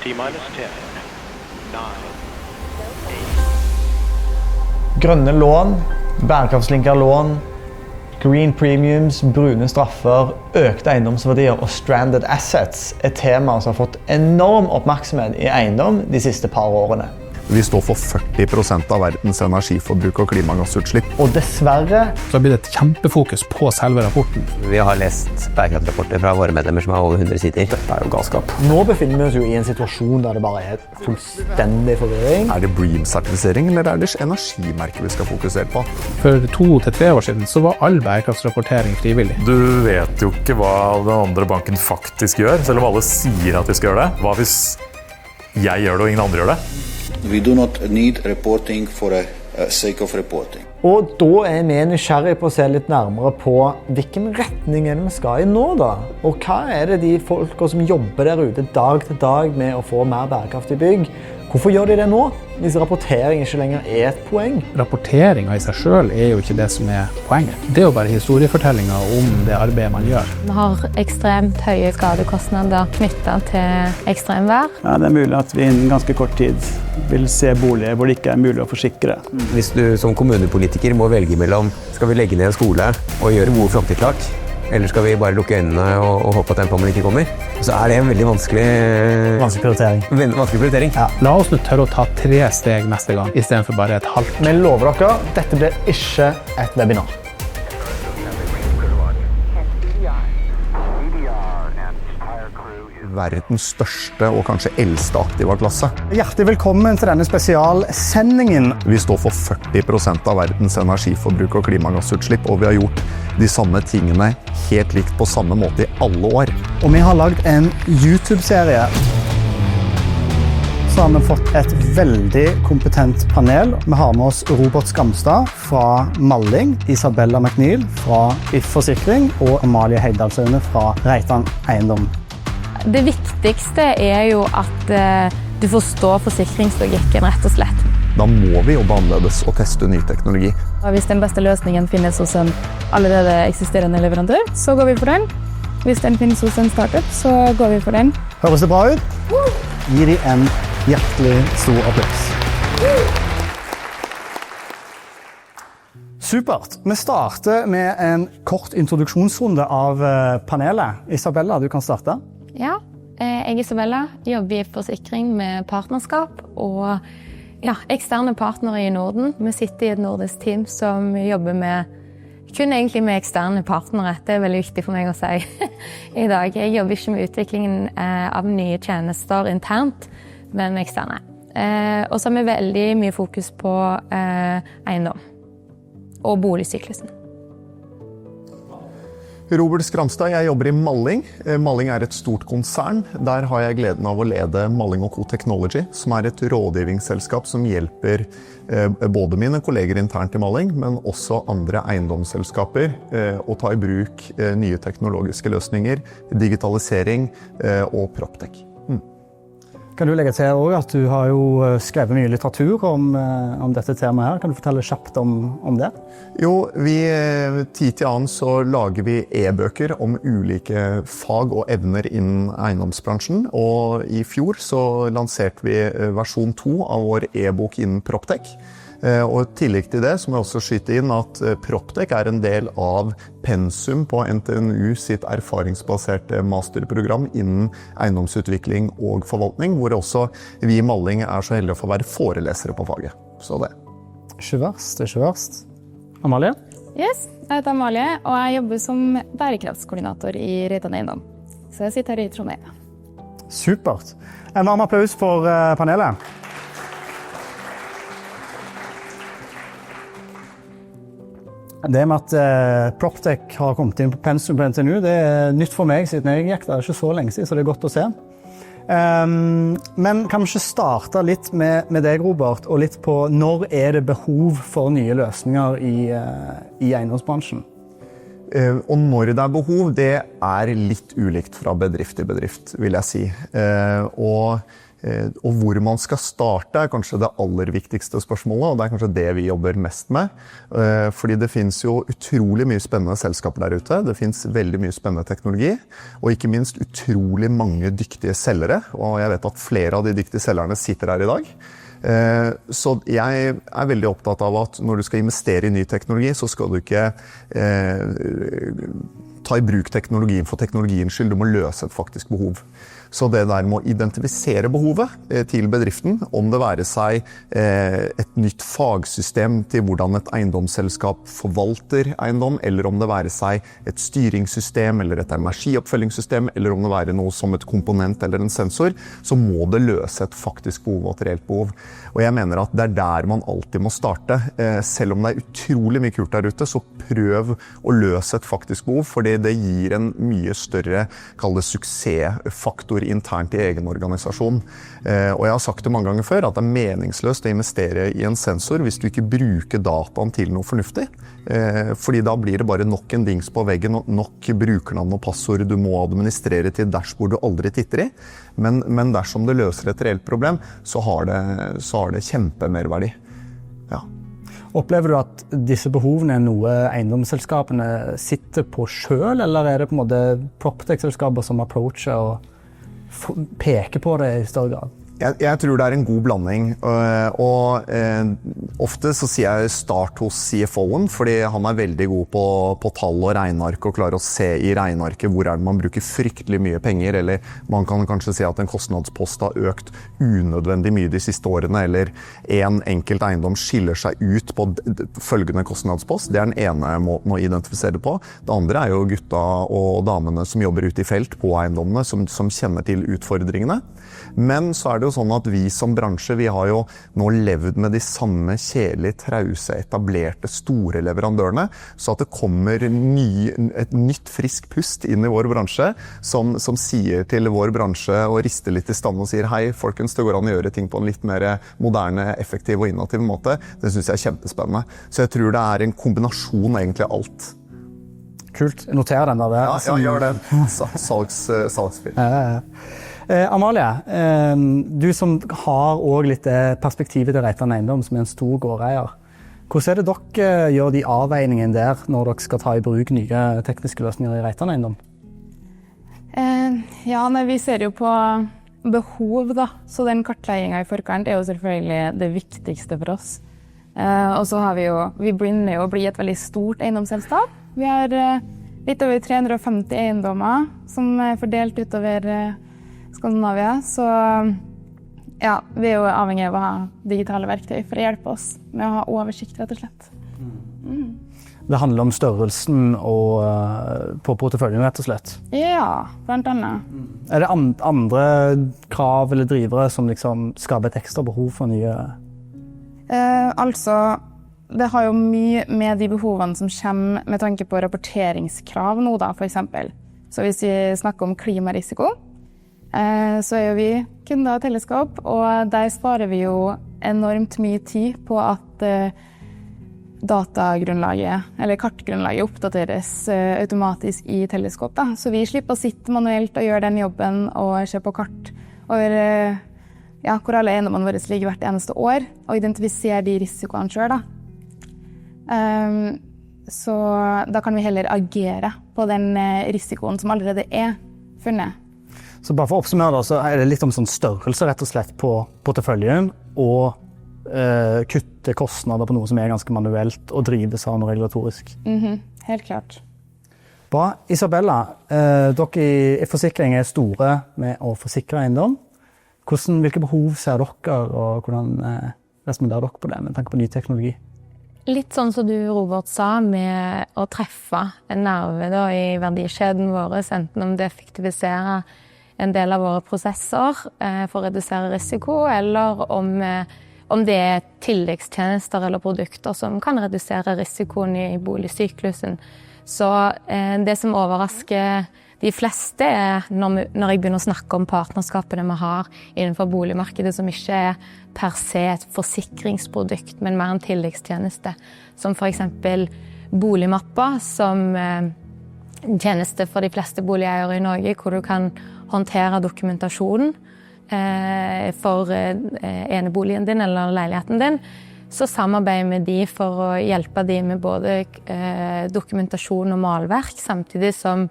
T-minus 10, 9, 8. Grønne lån, bærekraftslinker lån, green premiums, brune straffer, økte eiendomsverdier og stranded assets er temaer som har fått enorm oppmerksomhet i eiendom de siste par årene. Vi står for 40% av verdens energiforbruk og klimagassutslipp. Og dessverre så har det blitt et kjempefokus på selve rapporten. Vi har lest bærekraftrapporter fra våre medlemmer som har over 100 sider. Dette er jo galskap. Nå befinner vi oss jo i en situasjon der det bare er fullstendig forvirring. Er det BREEAM-sertifisering eller er det energimerket vi skal fokusere på? For 2 til 3 år siden så var all bærekraftsrapportering frivillig. Du vet jo ikke hva den andre banken faktisk gjør, selv om alle sier at de skal gjøre det. Hva hvis jeg gjør det og ingen andre gjør det? We do not need reporting for a sake of reporting. Og da er vi nysgjerrige på å se litt nærmere på hvilken retning er det vi skal i nå da? Og hva er det de folka som jobber der ute dag til dag med å få mer bærekraftig bygg? Hvorfor gjør de det nå, hvis rapportering ikke lenger er et poeng? Rapporteringen i seg selv er jo ikke det som er poenget. Det er jo bare historiefortellinger om det arbeidet man gjør. Vi har ekstremt høye skadekostnader knyttet til ekstremvær. Ja, det er mulig at vi innen ganske kort tid vil se boliger hvor det ikke er mulig å forsikre. Hvis du som kommunepolitiker må velge mellom skal vi legge ned en skole og gjøre gode framtidstiltak, eller skal vi bare lukke øynene og håpe at den planen ikke kommer, så er det en veldig vanskelig prioritering. Ja. La oss nå tørre å ta 3 steg neste gang, i stedet for bare et halvt. Vi lover dere, dette blir ikke et webinar. Verdens største og kanskje eldste aktiva-klasse. Hjertelig velkommen til denne spesialsendingen. Vi står for 40% av verdens energiforbruk og klimagassutslipp, og vi har gjort de samme tingene helt likt på samme måte i alle år. Og vi har laget en YouTube-serie. Så har vi fått et veldig kompetent panel. Vi har med oss Robert Skamstad fra Malling, Isabella McNeil fra If Forsikring og Amalie Heidalsaune fra Reitan Eiendom. Det viktigste er jo at du forstår forsikringslogikken, rett og slett. Da må vi jobbe annerledes og teste ny teknologi. Hvis den beste løsningen finnes hos en allerede eksisterende leverandør, så går vi for den. Hvis den finnes hos en startup, så går vi for den. Høres det bra ut? Gi de en hjertelig stor applaus. Supert. Vi starter med en kort introduksjonsrunde av panelet. Isabella, du kan starte. Ja, jeg Isabella jobber i forsikring med partnerskap og eksterne partnere i Norden. Vi sitter i et nordisk team som jobber kun egentlig med eksterne partnere. Det er veldig viktig for meg å si i dag. Jeg jobber ikke med utviklingen av nye tjenester internt, men med eksterne. Og så har vi veldig mye fokus på eiendom og boligsyklusen. Robert Skamstad, jeg jobber i Malling. Malling er et stort konsern. Der har jeg gleden av å lede Malling & Co Technology, som er et rådgivningsselskap som hjelper både mine kolleger internt i Malling, men også andre eiendomsselskaper å ta i bruk nye teknologiske løsninger, digitalisering og PropTech. Kan du legge til også at du har jo skrevet mye litteratur om dette temaet her. Kan du fortelle kjapt om det? Jo, tid til annen så lager vi e-bøker om ulike fag og evner innen eiendomsbransjen. Og i fjor så lanserte vi versjon 2 av vår e-bok innen PropTech. Og i tillegg til det så må jeg også skyte inn at PropTech er en del av pensum på NTNU sitt erfaringsbaserte masterprogram innen eiendomsutvikling og forvaltning, hvor også vi i Malling er så heldige å få være forelesere på faget. Så det. Ikke verst. Amalie? Yes, jeg heter Amalie, og jeg jobber som bærekraftskoordinator i Reitan Eiendom. Så jeg sitter her i Trondheim. Supert. En varm applaus for panelet. Det med at PropTech har kommet inn på pensum på NTNU, det er nytt for meg siden jeg gikk der. Det er ikke så lenge siden, så det er godt å se. Men kan vi ikke starte litt med deg, Robert, og litt på når er det behov for nye løsninger i eiendomsbransjen? Og når det er behov, det er litt ulikt fra bedrift til bedrift, vil jeg si. Og Og hvor man skal starte kanskje det aller viktigste spørsmålet, og det kanskje det vi jobber mest med. Fordi det finnes jo utrolig mye spennende selskaper der ute, det finnes veldig mye spennende teknologi, og ikke minst utrolig mange dyktige selgere, og jeg vet at flere av de dyktige selgerne sitter her i dag. Så jeg veldig opptatt av at når du skal investere i ny teknologi, så skal du ikke ta i bruk teknologien for teknologiens skyld, du må løse et faktisk behov. Så det der med å identifisere behovet til bedriften, om det være seg et nytt fagsystem til hvordan et eiendomsselskap forvalter eiendom, eller om det være seg et styringssystem eller et energioppfølgingssystem, eller om det være noe som et komponent eller en sensor, så må det løse et faktisk behov og et reelt behov. Og jeg mener at det der man alltid må starte. Selv om det utrolig mye kult der ute, så prøv å løse et faktisk behov, fordi det gir en mye større, kall det suksessfaktor internt i egen organisasjon. Og jeg har sagt det mange ganger før, at det meningsløst å investere i en sensor hvis du ikke bruker dataen til noe fornuftig. Fordi da blir det bare nok en dings på veggen og nok brukernavn og passord du må administrere til dashbord du aldri titter i. Men dersom det løser et reelt problem, så har det kjempemerverdi. Ja. Opplever du at disse behovene er noe eiendomsselskapene sitter på selv, eller er det på en måte PropTech-selskaper som approacher og peker på det i større grad? Jeg tror det er en god blanding, og ofte så sier jeg start hos CFO-en, fordi han er veldig god på tall og regneark og klarer å se i regnearket hvor er det man bruker fryktelig mye penger, eller man kan kanskje si at en kostnadspost har økt unødvendig mye de siste årene, eller en enkelt eiendom skiller seg ut på følgende kostnadspost. Det er den ene måten å identifisere det på. Det andre er jo gutta og damene som jobber ute i felt på eiendommene, som kjenner til utfordringene. Men så er det jo sånn at vi som bransje, vi har jo nå levd med de samme kjedelige, trause, etablerte, store leverandørene, så at det kommer et nytt frisk pust inn i vår bransje, som sier til vår bransje og rister litt i stand og sier hei, folkens, det går an å gjøre ting på en litt mer moderne, effektiv og innovativ måte. Det synes jeg er kjempespennende. Så jeg tror det er en kombinasjon egentlig av alt. Kult, jeg noterer den der. Ja, gjør det. Salgsfyr. Amalie, du som har også litt perspektivet til Reitan Eiendom som er en stor gårdeier. Hvordan er det dere gjør de avveiningene der når dere skal ta i bruk nye tekniske løsninger i Reitan Eiendom? Vi ser jo på behov da, så den kartleggingen i forkant er jo selvfølgelig det viktigste for oss. Og så har vi begynner jo å bli et veldig stort eiendomsselskap. Vi har litt over 350 eiendommer som er fordelt utover Skandinavia, så vi er jo avhengig av å ha digitale verktøy for å hjelpe oss med å ha oversikt, rett og slett. Det handler om størrelsen på porteføljen, rett og slett? Ja, blant annet. Er det andre krav eller drivere som liksom skaper et ekstra behov for nye? Det har jo mye med de behovene som kommer med tanke på rapporteringskrav nå da, for eksempel. Så hvis vi snakker om klimarisiko, så er jo vi kunder av Teleskop, og der sparer vi jo enormt mye tid på at datagrunnlaget, eller kartgrunnlaget oppdateres automatisk i Teleskop da. Så vi slipper å sitte manuelt og gjøre den jobben og se på kart over hvor alle eiendommene våre ligger hvert eneste år, og identifisere de risikoene selv da. Så da kan vi heller agere på den risikoen som allerede er funnet. Så bare for å oppsummere da, så er det litt om sånn størrelse rett og slett på porteføljen, og kutte kostnader på noe som er ganske manuelt og drives av noe regulatorisk. Helt klart. Bra. Isabella, dere i forsikring er store med å forsikre eiendom. Hvilke behov ser dere, og hvordan responderer dere på det med tanke på ny teknologi? Litt sånn som du, Robert, sa, med å treffe en nerve da, i verdikjeden vår, enten om det effektiviserer en del av våre prosesser for å redusere risiko, eller om det er tilleggstjenester eller produkter som kan redusere risikoen i boligsyklusen. Så det som overrasker de fleste er når jeg begynner å snakke om partnerskapene vi har innenfor boligmarkedet, som ikke er per se et forsikringsprodukt, men mer en tilleggstjeneste, som for eksempel boligmapper, som tjeneste for de fleste boligeiere i Norge, hvor du kan håndtere dokumentasjonen for eneboligen din eller leiligheten din, så samarbeider vi de for å hjelpe de med både dokumentasjon og malverk, samtidig som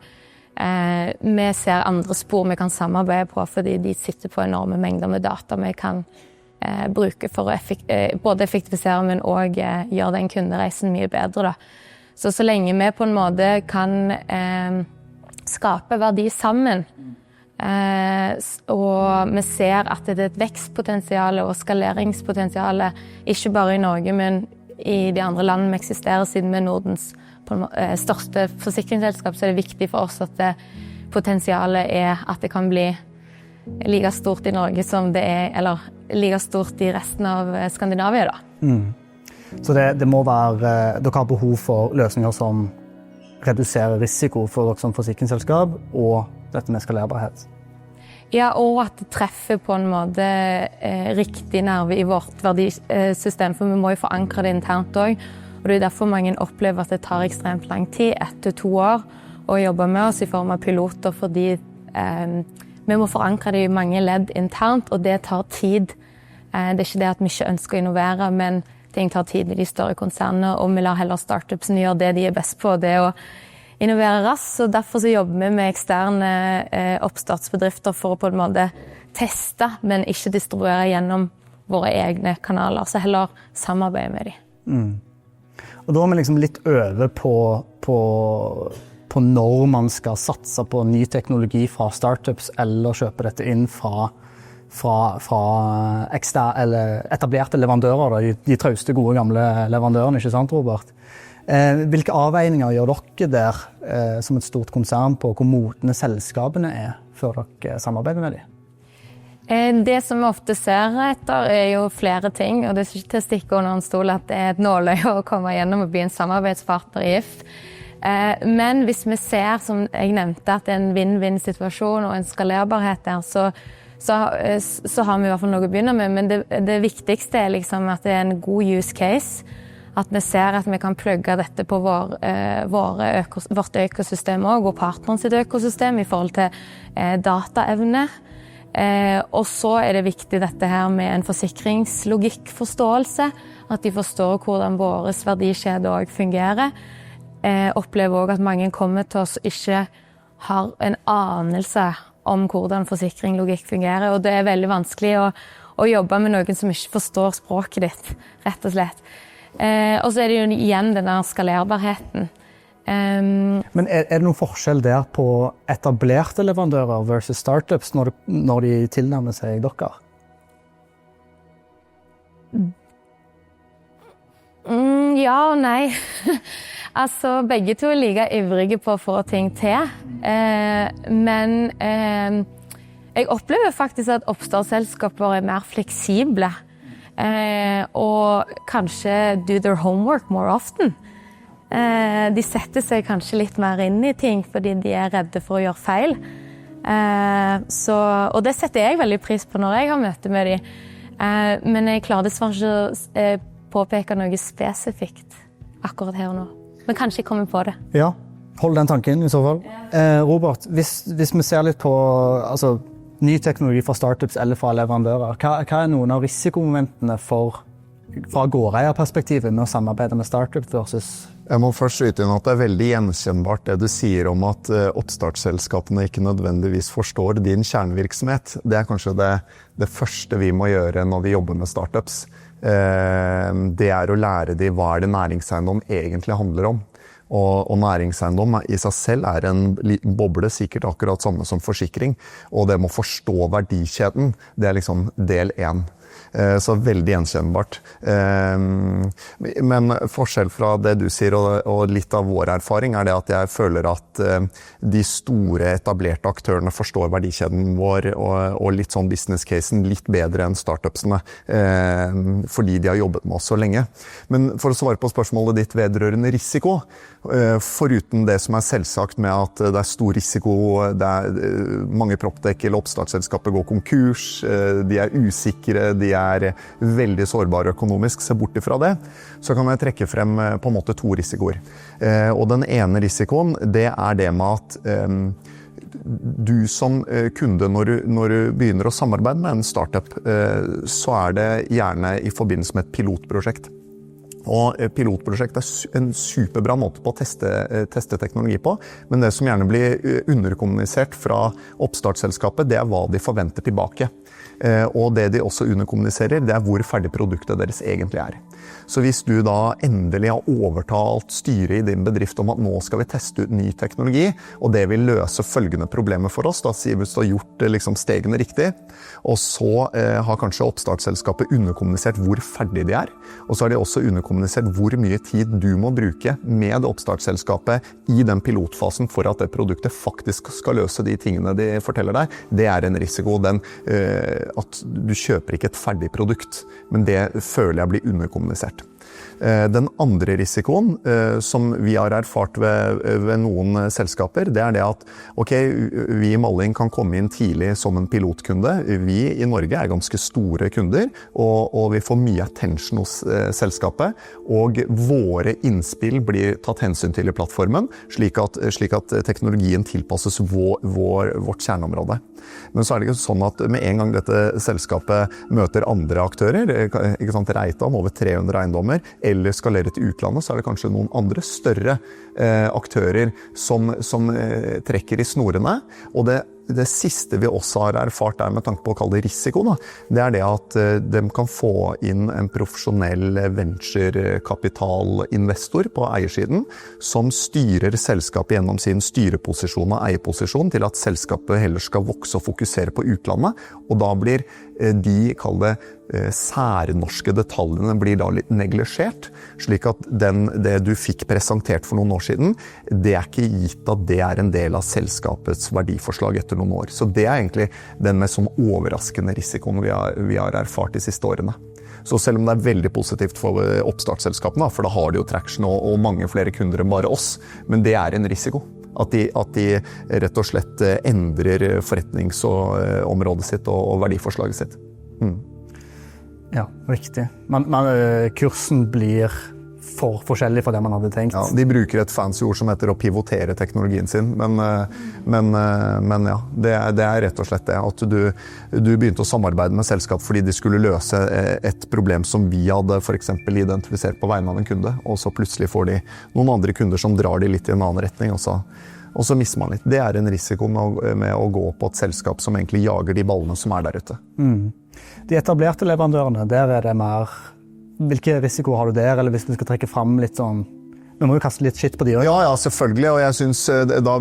vi ser andre spor vi kan samarbeide på, fordi de sitter på enorme mengder med data vi kan bruke for å både effektivisere, men også gjøre den kundereisen mye bedre. Så lenge vi på en måte kan skape verdi sammen, og vi ser at det et vekstpotensial og skaleringspotensial, ikke bare i Norge, men i de andre landene vi eksisterer, siden vi Nordens største forsikringsselskap, så det viktig for oss at potensialet at det kan bli like stort i Norge som det eller like stort i resten av Skandinavia da. Så det må være, dere har behov for løsninger som reduserer risiko for dere som forsikringsselskap, og dette med skalerbarhet. Ja, og at det treffer på en måte riktig nerve i vårt verdisystem, for vi må jo forankre det internt også, og det derfor mange opplever at det tar ekstremt lang tid, 1 til 2 år, å jobbe med oss i form av piloter, fordi vi må forankre det i mange ledd internt, og det tar tid. Det er ikke det at vi ikke ønsker å innovere, men ting tar tid i de større konsernene, og vi lar heller startupsene gjøre det de best på, det å innovere raskt. Og derfor så jobber vi med eksterne oppstartsbedrifter for å på en måte teste, men ikke distribuere gjennom våre egne kanaler, så heller samarbeide med dem. Og da er vi liksom litt over på når man skal satse på ny teknologi fra startups, eller kjøpe dette inn fra eller etablerte leverandører, da, de trauste, gode, gamle leverandørene, ikke sant, Robert? Hvilke avveininger gjør dere der som et stort konsern på hvor modne selskapene før dere samarbeider med dem? Det som vi ofte ser etter jo flere ting, og det er ikke til å stikke under en stol at det et nåløye å komme gjennom og bli en samarbeidspartner i If. Men hvis vi ser, som jeg nevnte, at det en win-win-situasjon og en skalerbarhet der, så har vi i hvert fall noe å begynne med, men det viktigste liksom at det en god use case, at vi ser at vi kan plugge dette på vårt økosystem også, og partneren sitt økosystem i forhold til dataevne. Og så det viktig dette her med en forsikringslogikkforståelse, at de forstår hvordan våres verdikjede også fungerer. Opplever også at mange kommer til oss og ikke har en anelse om hvordan forsikringlogikk fungerer, og det veldig vanskelig å jobbe med noen som ikke forstår språket ditt, rett og slett. Og så det jo igjen denne skalerbarheten. Men det noen forskjell der på etablerte leverandører versus startups når de tilnærmer seg dere? Ja og nei. Altså, begge to like ivrige på å få ting til. Men jeg opplever faktisk at oppstartsselskaper mer fleksible. Og kanskje do their homework more often. De setter seg kanskje litt mer inn i ting fordi de redde for å gjøre feil. Og det setter jeg veldig pris på når jeg har møte med dem. Men jeg klarer dessverre ikke å påpeke noe spesifikt akkurat her og nå. Men kanskje jeg kommer på det. Ja, hold den tanken i så fall. Robert, hvis vi ser litt på ny teknologi fra startups eller fra leverandører, hva noen av risikomomentene fra gårdeierperspektivet med å samarbeide med startup versus? Jeg må først skyte inn at det veldig gjenkjennbart det du sier om at oppstartsselskapene ikke nødvendigvis forstår din kjernevirksomhet. Det kanskje det første vi må gjøre når vi jobber med startups. Det å lære dem hva det næringseiendom egentlig handler om. Og næringseiendom i seg selv en liten boble, sikkert akkurat samme som forsikring. Og det med å forstå verdikjeden, det liksom del 1. Så veldig gjenkjennbart. Men forskjell fra det du sier og litt av vår erfaring det at jeg føler at de store etablerte aktørene forstår verdikjeden vår og litt sånn business-casen litt bedre enn startupsene fordi de har jobbet med oss så lenge. Men for å svare på spørsmålet ditt vedrørende risiko, foruten det som selvsagt med at det stor risiko, mange proptech eller oppstartsselskaper går konkurs, de usikre, de veldig sårbare økonomisk, se bort ifra det, så kan jeg trekke frem på en måte 2 risikoer. Og den ene risikoen, det det med at du som kunde, når du begynner å samarbeide med en startup, så det gjerne i forbindelse med et pilotprosjekt. Og pilotprosjekt en superbra måte på å teste teknologi på, men det som gjerne blir underkommunisert fra oppstartsselskapet, det hva de forventer tilbake. Og det de også underkommuniserer, det hvor ferdig produktet deres egentlig Så hvis du da endelig har overtalt styret i din bedrift om at nå skal vi teste ut ny teknologi, og det vil løse følgende problemer for oss, da sier vi at du har gjort liksom, stegene riktig, og så har kanskje oppstartsselskapet underkommunisert hvor ferdig de og så har de også underkommunisert hvor mye tid du må bruke med oppstartsselskapet i den pilotfasen for at det produktet faktisk skal løse de tingene de forteller deg. Det en risiko, at du kjøper ikke et ferdig produkt, men det føler jeg blir underkommunisert. Den andre risikoen som vi har erfart ved noen selskaper, det det at ok, vi i Malling kan komme inn tidlig som en pilotkunde. Vi i Norge ganske store kunder, og vi får mye attention hos selskapet, og våre innspill blir tatt hensyn til i plattformen, slik at teknologien tilpasses vårt kjerneområde. Men så det ikke sånn at med en gang dette selskapet møter andre aktører, ikke sant, Reitan, over 300 eiendommer, eller skalerer til utlandet, så det kanskje noen andre større aktører som trekker i snorene. Og det siste vi også har erfart med tanke på å kalle det risiko, da, det det at de kan få inn en profesjonell venturekapitalinvestor på eiersiden, som styrer selskapet gjennom sin styreposisjon og eierposisjon til at selskapet heller skal vokse og fokusere på utlandet, og da blir de, kall det, særnorske detaljene blir da litt neglisjert, slik at det du fikk presentert for noen år siden, det ikke gitt at det en del av selskapets verdiforslag etter noen år. Så det egentlig den med sånn overraskende risikoen vi har erfart de siste årene. Så selv om det veldig positivt for oppstartsselskapene, for da har de jo traction og mange flere kunder enn bare oss, men det en risiko. At de rett og slett endrer forretningsområdet sitt og verdiforslaget sitt. Ja, riktig. Kursen blir for forskjellig fra det man hadde tenkt. Ja, de bruker et fancy ord som heter å pivotere teknologien sin, men ja, det rett og slett det. At du begynte å samarbeide med selskap fordi de skulle løse et problem som vi hadde for eksempel identifisert på vegne av en kunde, og så plutselig får de noen andre kunder som drar de litt i en annen retning, og så misser man litt. Det en risiko med å gå på et selskap som egentlig jager de ballene som der ute. De etablerte leverandørene, der det mer. Hvilke risikoer har du der, eller hvis vi skal trekke frem litt sånn, vi må jo kaste litt skitt på de også. Ja, selvfølgelig, og jeg synes, da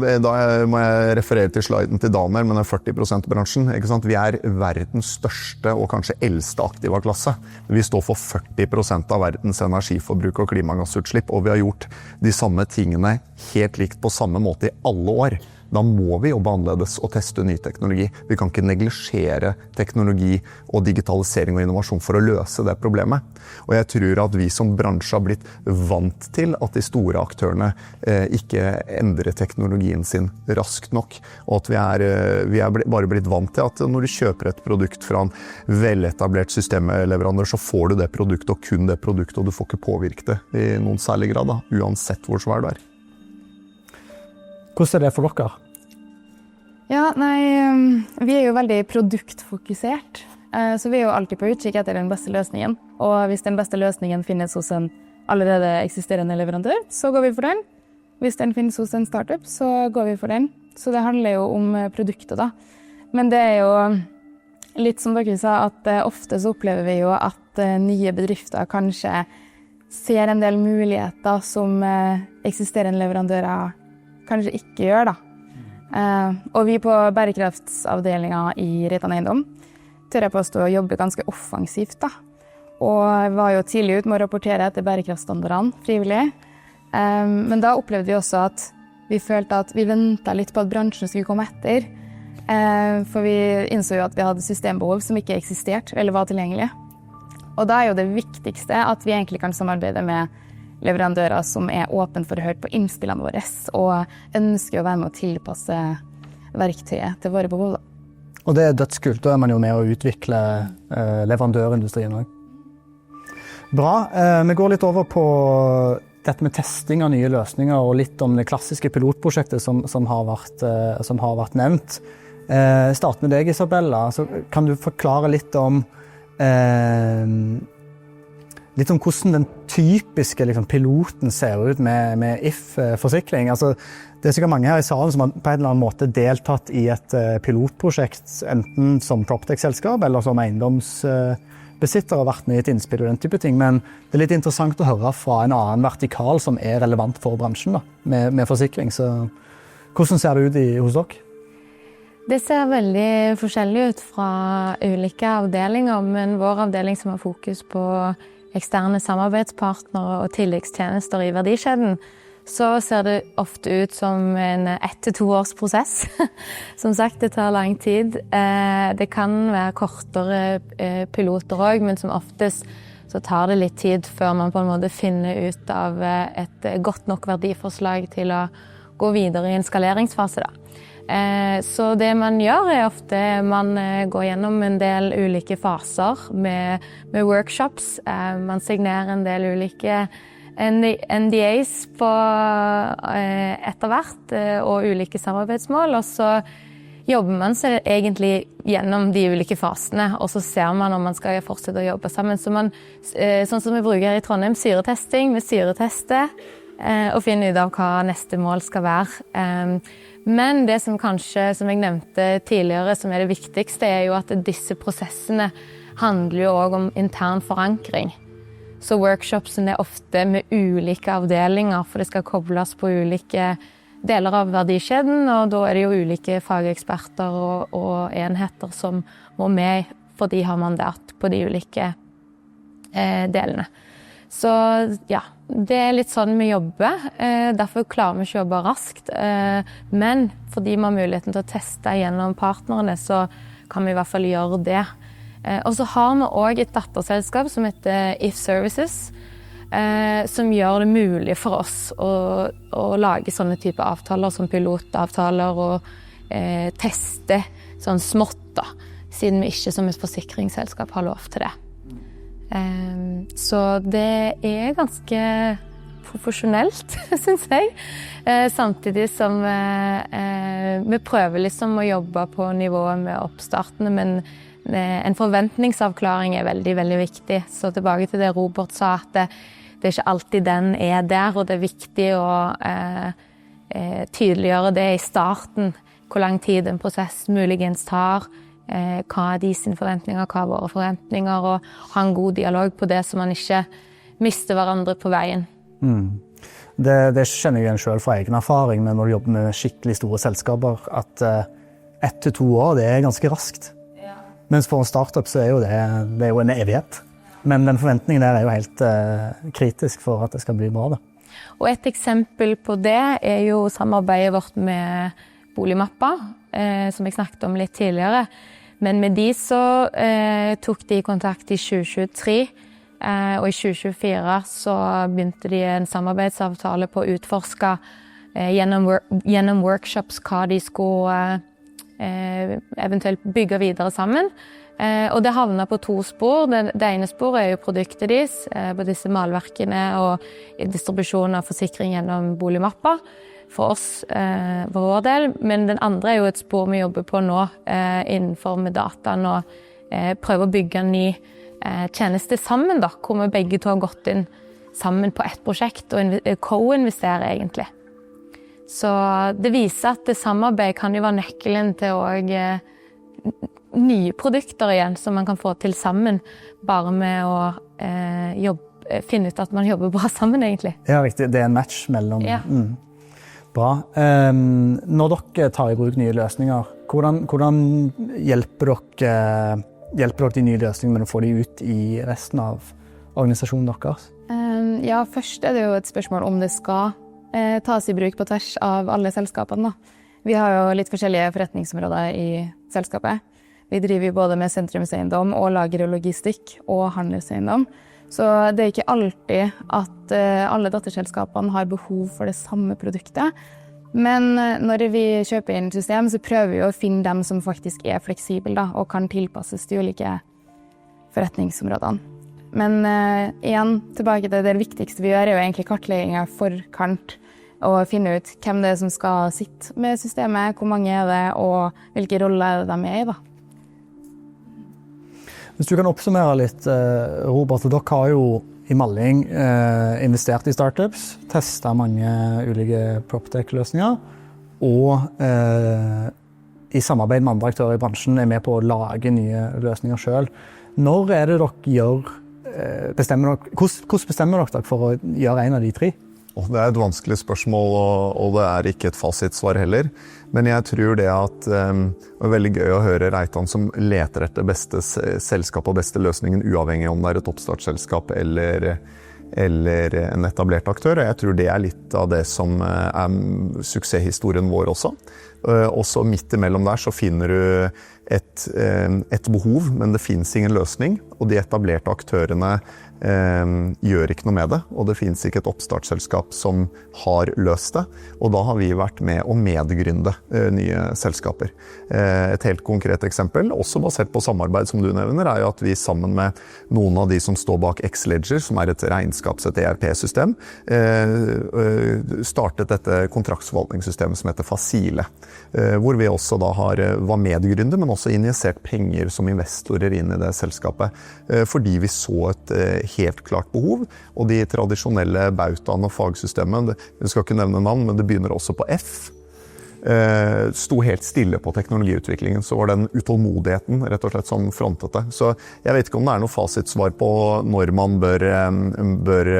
må jeg referere til sliden til Daniel, men 40% ikke sant? Vi verdens største og kanskje eldste aktiva klasse. Vi står for 40% av verdens energiforbruk og klimagassutslipp, og vi har gjort de samme tingene helt likt på samme måte i alle år. Da må vi jobbe annerledes og teste ny teknologi. Vi kan ikke neglisjere teknologi og digitalisering og innovasjon for å løse det problemet. Og jeg tror at vi som bransje har blitt vant til at de store aktørene ikke endrer teknologien sin raskt nok. Og at vi bare blitt vant til at når du kjøper et produkt fra en veletablert systemleverandør, så får du det produktet og kun det produktet, og du får ikke påvirke det i noen særlig grad, da, uansett hvor svær du Hvordan det for dere? Ja, vi jo veldig produktfokusert, så vi jo alltid på utkikk etter den beste løsningen. Og hvis den beste løsningen finnes hos en allerede eksisterende leverandør, så går vi for den. Hvis den finnes hos en startup, så går vi for den. Så det handler jo om produktet da. Men det jo litt som dere sa, at ofte så opplever vi jo at nye bedrifter kanskje ser en del muligheter som eksisterende leverandører kanskje ikke gjør da. Og vi på bærekraftsavdelingen i Reitan Eiendom tør jeg påstå å jobbe ganske offensivt da. Og var jo tidlig ut med å rapportere etter bærekraftstandardene frivillig. Men da opplevde vi også at vi følte at vi ventet litt på at bransjen skulle komme etter. For vi innså jo at vi hadde systembehov som ikke eksisterte eller var tilgjengelige. Og da jo det viktigste at vi egentlig kan samarbeide med leverandører som åpne for å høre på innspillene våre og ønsker å være med å tilpasse verktøyet til våre behov. Og det dødskult, da man jo med å utvikle leverandørindustrien også. Bra, vi går litt over på dette med testing av nye løsninger og litt om det klassiske pilotprosjektet som har vært nevnt. Start med deg, Isabella. Så kan du forklare litt om hvordan den typiske piloten ser ut med If-forsikring. Altså, det sikkert mange her i salen som har på en eller annen måte deltatt i et pilotprosjekt, enten som PropTech-selskap eller som eiendomsbesitter og vært med i et innspill og den type ting. Men det litt interessant å høre fra en annen vertikal som relevant for bransjen da, med forsikring. Så hvordan ser det ut hos dere? Det ser veldig forskjellig ut fra ulike avdelinger, men vår avdeling som har fokus på eksterne samarbeidspartnere og tilleggstjenester i verdikjeden, så ser det ofte ut som en 1 til 2 års prosess. Som sagt, det tar lang tid. Det kan være kortere piloter også, men som oftest så tar det litt tid før man på en måte finner ut av et godt nok verdiforslag til å gå videre i en skaleringsfase da. Så det man gjør ofte man går gjennom en del ulike faser med workshops. Man signerer en del ulike NDAs på etter hvert og ulike samarbeidsmål, og så jobber man seg egentlig gjennom de ulike fasene, og så ser man om man skal fortsette å jobbe sammen. Så sånn som vi bruker her i Trondheim, syretesting, vi syretester og finner ut av hva neste mål skal være. Men det som kanskje, som jeg nevnte tidligere, som det viktigste, jo at disse prosessene handler jo også om intern forankring. Så workshopsene ofte med ulike avdelinger, for det skal kobles på ulike deler av verdikjeden, og da det jo ulike fageksperter og enheter som må med, for de har mandat på de ulike delene. Så ja, det litt sånn vi jobber. Derfor klarer vi ikke å jobbe raskt. Men fordi vi har muligheten til å teste gjennom partnerne, så kan vi i hvert fall gjøre det. Og så har vi også et datterselskap som heter If Services, som gjør det mulig for oss å lage sånne type avtaler som pilotavtaler og teste sånn smått da, siden vi ikke som et forsikringsselskap har lov til det. Så det ganske profesjonelt, synes jeg. Samtidig som vi prøver liksom å jobbe på nivået med oppstartene, men en forventningsavklaring veldig, veldig viktig. Så tilbake til det Robert sa, at det ikke alltid den der, og det viktig å tydeliggjøre det i starten, hvor lang tid en prosess muligens tar, hva de sine forventninger, hva våre forventninger, og ha en god dialog på det, så man ikke mister hverandre på veien. Det kjenner jeg igjen selv fra egen erfaring, men når du jobber med skikkelig store selskaper, at 1 til 2 år, det ganske raskt. Ja. Mens for en startup så jo det jo en evighet. Men den forventningen der jo helt kritisk for at det skal bli bra. Da. Og et eksempel på det jo samarbeidet vårt med Boligmappa, som jeg snakket om litt tidligere. Men med de så tok de kontakt i 2023, og i 2024 så begynte de en samarbeidsavtale på å utforske gjennom workshops hva de skulle eventuelt bygge videre sammen. Og det havnet på 2 spor. Det ene sporet jo produktet deres, på disse malverkene og distribusjon av forsikring gjennom Boligmappa. For oss, for vår del, men den andre jo et spor vi jobber på nå innenfor med dataen og prøver å bygge en ny tjeneste sammen da, hvor vi begge to har gått inn sammen på et prosjekt og co-investere egentlig. Så det viser at det samarbeid kan jo være nøkkelen til nye produkter igjen som man kan få til sammen, bare med å finne ut at man jobber bra sammen egentlig. Ja, riktig. Det en match mellom... Ja. Bra. Når dere tar i bruk nye løsninger, hvordan hjelper dere de nye løsningene med å få de ut i resten av organisasjonen deres? Ja, først det jo et spørsmål om det skal tas i bruk på tvers av alle selskapene. Da. Vi har jo litt forskjellige forretningsområder i selskapet. Vi driver jo både med sentrumseiendom og lager og logistikk og handelseiendom. Så det ikke alltid at alle datterselskapene har behov for det samme produktet. Men når vi kjøper inn system, så prøver vi å finne dem som faktisk fleksible da, og kan tilpasses de ulike forretningsområdene. Men igjen, tilbake til det viktigste vi gjør, jo egentlig kartlegging av forkant, og finne ut hvem det er som skal sitte med systemet, hvor mange er det, og hvilke roller er det de er i, da. Hvis du kan oppsummere litt, Robert, dere har jo i Malling investert i startups, testet mange ulike PropTech-løsninger, og i samarbeid med andre aktører i bransjen er med på å lage nye løsninger selv. Når er det dere gjør, hvordan bestemmer dere for å gjøre en av de tre? Det er et vanskelig spørsmål, og det er ikke et fasitsvar heller. Men jeg tror det at det er veldig gøy å høre Reitan som leter etter beste selskap og beste løsningen, uavhengig om det er et oppstartsselskap eller en etablert aktør. Og jeg tror det er litt av det som er suksesshistorien vår også. Også midt imellom der så finner du et behov, men det finnes ingen løsning, og de etablerte aktørene gjør ikke noe med det, og det finnes ikke et oppstartsselskap som har løst det, og da har vi vært med å medgründe nye selskaper. Et helt konkret eksempel, også basert på samarbeid som du nevner, er jo at vi sammen med noen av de som står bak Xledger, som er et regnskaps- et ERP-system, startet dette kontraktsforvaltningssystemet som heter Facile, hvor vi også da var medgründer, men også injisert penger som investorer inn i det selskapet, fordi vi så et helt klart behov, og de tradisjonelle bautaene og fagsystemene, vi skal ikke nevne navn, men det begynner også på F, sto helt stille på teknologiutviklingen, så var den utålmodigheten rett og slett som frontet det. Så jeg vet ikke om det er noe fasitsvar på når man bør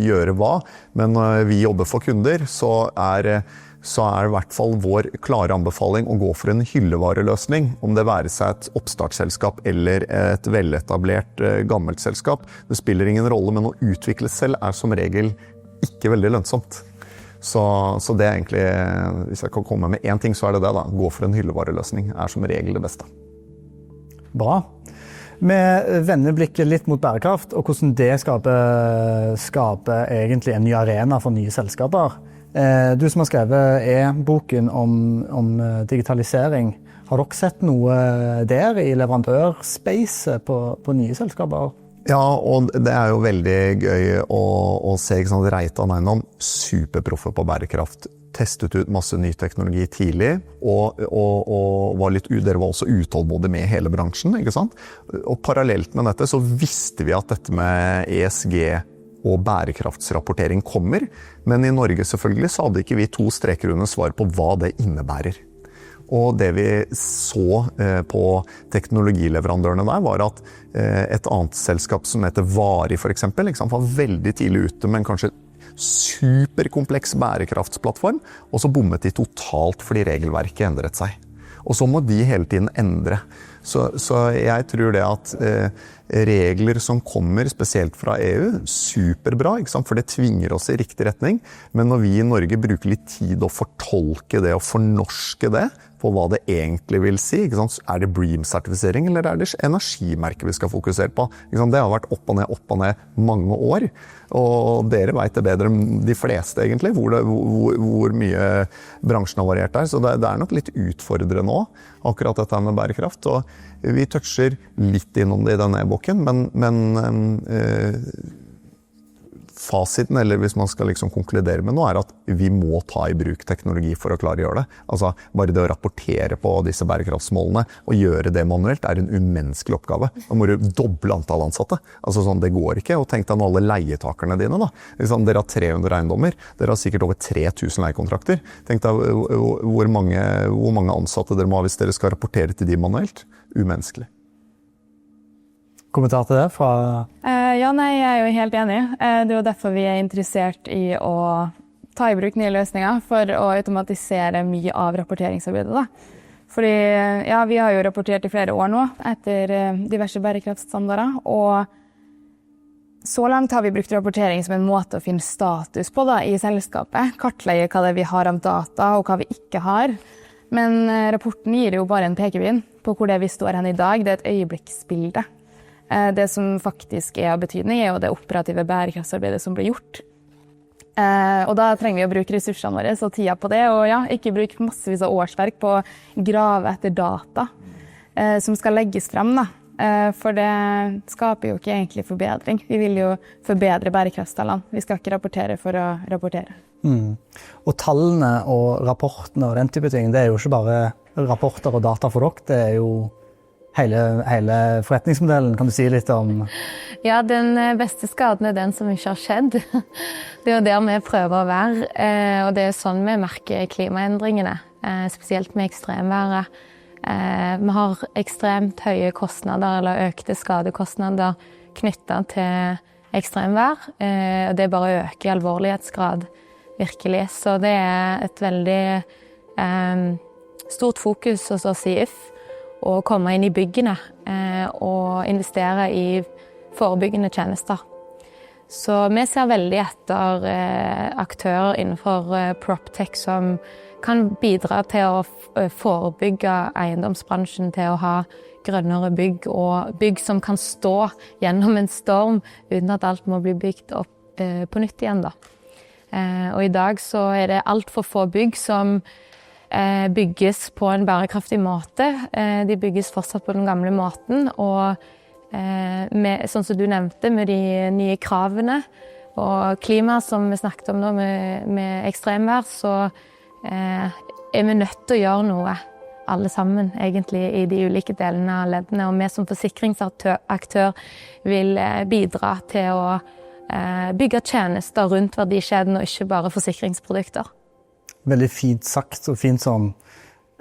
gjøre hva, men når vi jobber for kunder, så er i hvert fall vår klare anbefaling å gå for en hyllevareløsning, om det være seg et oppstartsselskap eller et veletablert gammelt selskap. Det spiller ingen rolle, men å utvikle selv er som regel ikke veldig lønnsomt. Så det er egentlig, hvis jeg kan komme med en ting, så er det da. Gå for en hyllevareløsning er som regel det beste. Bra. Vi vender blikket litt mot bærekraft, og hvordan det skaper egentlig en ny arena for nye selskaper. Du som har skrevet boken om digitalisering, har dere sett noe der i leverandørspace på nye selskaper? Ja, og det er jo veldig gøy å se, ikke sant, Reitan Eiendom, superproffe på bærekraft, testet ut masse ny teknologi tidlig, og dere var også utålmodige med hele bransjen, ikke sant? Og parallelt med dette så visste vi at dette med ESG og bærekraftsrapportering kommer, men i Norge selvfølgelig så hadde ikke vi 2 streker under svar på hva det innebærer. Og det vi så på teknologileverandørene der var at et annet selskap som heter Vari for eksempel, var veldig tidlig ute med en kanskje superkompleks bærekraftsplattform, og så bommet de totalt fordi regelverket endret seg. Og så må de hele tiden endre. Så jeg tror det at regler som kommer, spesielt fra EU, superbra, ikke sant? For det tvinger oss i riktig retning. Men når vi i Norge bruker litt tid å fortolke det og fornorske det, på hva det egentlig vil si, ikke sant? Er det BREEAM-sertifisering, eller er det energimerket vi skal fokusere på? Ikke sant? Det har vært opp og ned mange år, og dere vet det bedre enn de fleste egentlig, hvor mye bransjen har variert der. Så det er nok litt utfordrende nå, akkurat dette med bærekraft, og vi toucher litt innom det i denne e-boken, men fasiten, eller hvis man skal liksom konkludere med noe, er at vi må ta i bruk teknologi for å klare å gjøre det. Altså, bare det å rapportere på disse bærekraftsmålene og gjøre det manuelt er en umenneskelig oppgave. Da må du doble antall ansatte. Altså sånn, det går ikke. Og tenk deg nå alle leietakerne dine da. Liksom, dere har 300 eiendommer. Dere har sikkert over 3000 leiekontrakter. Tenk deg hvor mange ansatte dere må ha hvis dere skal rapportere til de manuelt. Umenneskelig. Kommentar til det fra... Ja, nei, jeg er jo helt enig. Det er jo derfor vi er interessert i å ta i bruk nye løsninger for å automatisere mye av rapporteringsarbeidet da. Fordi, ja, vi har jo rapportert i flere år nå etter diverse bærekraftstandarder, og så langt har vi brukt rapportering som en måte å finne status på da, i selskapet, kartlegge hva det er vi har av data og hva vi ikke har. Men rapporten gir jo bare en pekepinn på hvor det vi står hen i dag. Det er et øyeblikksbilde. Det som faktisk er av betydning er jo det operative bærekraftsarbeidet som blir gjort. Og da trenger vi å bruke ressursene våre og tida på det, og ja, ikke bruke massevis av årsverk på å grave etter data som skal legges frem da. For det skaper jo ikke egentlig forbedring. Vi vil jo forbedre bærekraftstallene. Vi skal ikke rapportere for å rapportere. Og tallene og rapportene og den type ting, det er jo ikke bare rapporter og data for dere, det er jo hele forretningsmodellen. Kan du si litt om? Ja, den beste skaden er den som ikke har skjedd. Det er jo der vi prøver å være, og det er sånn vi merker klimaendringene, spesielt med ekstremværet. Vi har ekstremt høye kostnader, eller økte skadekostnader knyttet til ekstremvær. Det bare øker i alvorlighetsgrad, virkelig. Så det er et veldig stort fokus hos oss i If, å komme inn i byggene og investere i forebyggende tjenester. Så vi ser veldig etter aktører innenfor PropTech som kan bidra til å forebygge eiendomsbransjen til å ha grønnere bygg og bygg som kan stå gjennom en storm uten at alt må bli bygd opp på nytt igjen. Og i dag så er det alt for få bygg som bygges på en bærekraftig måte. De bygges fortsatt på den gamle måten, og sånn som du nevnte, med de nye kravene og klima som vi snakket om nå med ekstremvær, så er vi nødt til å gjøre noe, alle sammen, egentlig, i de ulike delene av leddene. Og vi som forsikringsaktør vil bidra til å bygge tjenester rundt verdikjeden, og ikke bare forsikringsprodukter. Veldig fint sagt, og fint som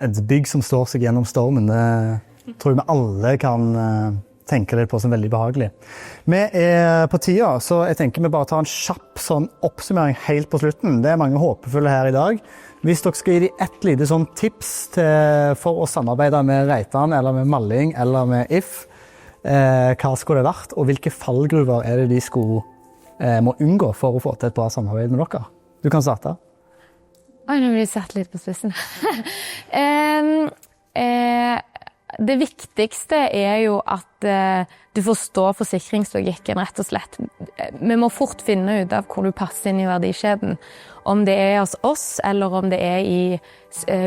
et bygg som står seg gjennom stormen. Det tror jeg vi alle kan tenke litt på som veldig behagelig. Vi er på tida, så jeg tenker vi bare tar en kjapp sånn oppsummering helt på slutten. Det er mange håpefulle her i dag. Hvis dere skal gi dem et lite sånn tips for å samarbeide med Reitan, eller med Malling, eller med If, hva skulle det vært, og hvilke fallgruver er det de må unngå for å få til et bra samarbeid med dere? Du kan starte. Oi, nå blir jeg satt litt på spissen. Det viktigste er jo at du forstår forsikringslogikken, rett og slett. Vi må fort finne ut av hvor du passer inn i verdikjeden. Om det er hos oss, eller om det er i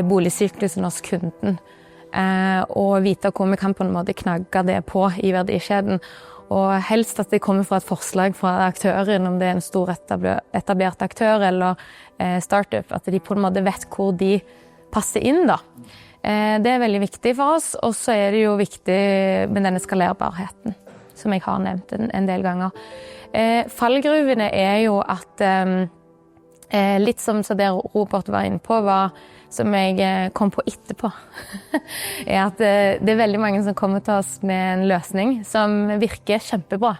boligsyklusen hos kunden. Og vite hvor vi kan på en måte knagge det på i verdikjeden. Og helst at det kommer fra et forslag fra aktøren, om det er en stor etablert aktør eller startup, at de på en måte vet hvor de passer inn da. Det er veldig viktig for oss, og så er det jo viktig med denne skalerbarheten, som jeg har nevnt en del ganger. Fallgruvene er jo at, litt som det Robert var inne på, som jeg kom på etterpå, er at det er veldig mange som kommer til oss med en løsning som virker kjempebra.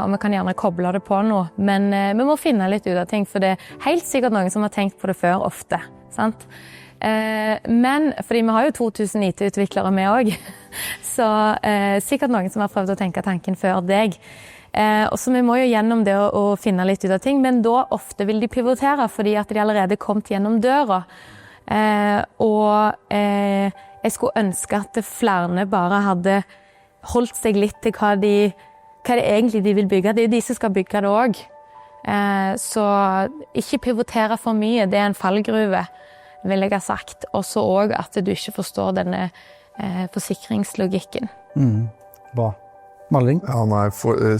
Og vi kan gjerne koble det på noe, men vi må finne litt ut av ting, for det er helt sikkert noen som har tenkt på det før ofte, sant? Men, fordi vi har jo 2000 IT-utviklere med også, så sikkert noen som har prøvd å tenke tanken før deg. Og så vi må jo gjennom det å finne litt ut av ting, men da ofte vil de pivotere, fordi at de allerede kommet gjennom døra. Og jeg skulle ønske at flere bare hadde holdt seg litt til hva det egentlig de vil bygge. Det er jo de som skal bygge det også. Så ikke pivotere for mye, det er en fallgruve, vil jeg ha sagt. Og så også at du ikke forstår denne forsikringslogikken. Bra. Malling? Ja,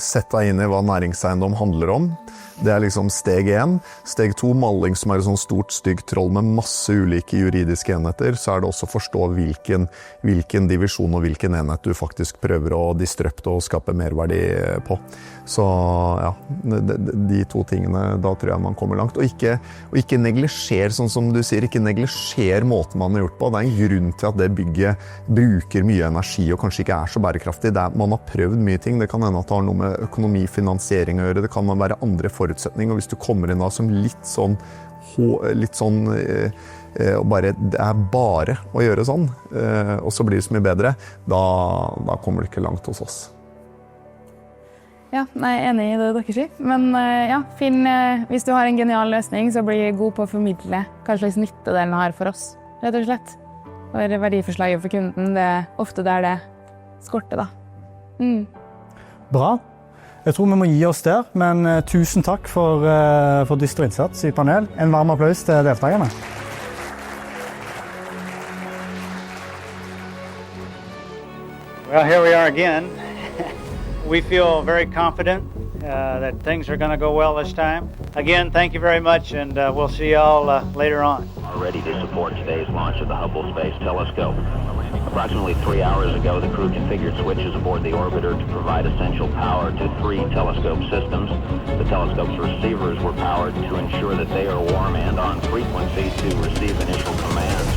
sett deg inn i hva næringseiendom handler om. Det er liksom steg 1. Steg 2, malling, som er et sånt stort, stygt troll med masse ulike juridiske enheter. Så er det også å forstå hvilken divisjon og hvilken enhet du faktisk prøver å disrupte og skape merverdi på. Så ja, de to tingene, da tror jeg man kommer langt. Og ikke neglisjer, sånn som du sier, ikke neglisjer måten man har gjort på. Det er en grunn til at det bygget bruker mye energi og kanskje ikke er så bærekraftig. Man har prøvd mye ting. Det kan hende at det har noe med økonomi, finansiering å gjøre. Det kan være andre forutsetninger. Og hvis du kommer inn da som litt sånn bare, det er bare å gjøre sånn, og så blir det så mye bedre, da kommer det ikke langt hos oss. Ja, jeg er enig i det dere sier. Men ja, hvis du har en genial løsning, så blir god på å formidle hva slags nytte den har for oss, rett og slett. Og verdiforslaget for kunden, det er ofte der det skorter da. Bra. Jeg tror vi må gi oss der, men tusen takk for dyster innsats i panel. En varm applaus til deltakerne. Well, here we are again. We feel very confident that things are going to go well this time. Again, thank you very much, and we'll see you all later on. Ready to support today's launch of the Hubble Space Telescope. Approximately 3 hours ago, the crew configured switches aboard the orbiter to provide essential power to 3 telescope systems. The telescope's receivers were powered to ensure that they are warm and on frequency to receive initial commands.